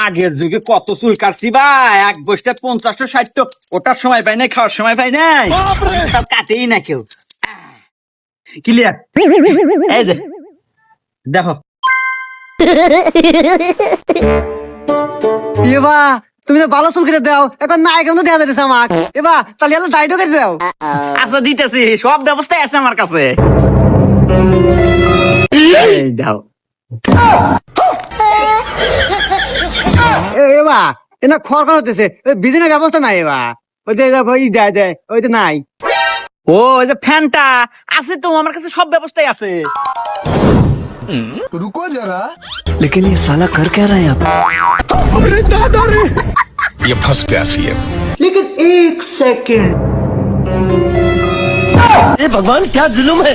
আগের যুগে কত চুল কাটছি ভাই, এক বসতে 50 60, ওটার সময় পাই নাই, খাওয়ার সময় পাই নাই, তাও কাটেই না কেউ। ক্লিয়ার? এই যে দেখো। এবা তুমি তো ভালো চুল কেটে দাও, এখন না এখন তো দেওয়া যাচ্ছে আমাক। এবা তাহলে এলো দাড়িও কেটে দাও। আচ্ছা দিতেছি, সব ব্যবস্থাই আছে আমার কাছে। এই দাও। এবা এনা খড় খড় হতেছে, বিজনেস ব্যবস্থা নাই। এবা ওই যে ওই দেয় দেয় ওই তো নাই। ও ওই যে ফ্যানটা আছে তো আমার কাছে, সব ব্যবস্থাই আছে। रुको जरा। लेकिन ये साला कर क्या रहा है यहाँ पे? ये फंस गया सीएम। लेकिन एक सेकंड, भगवान क्या जुल्म है।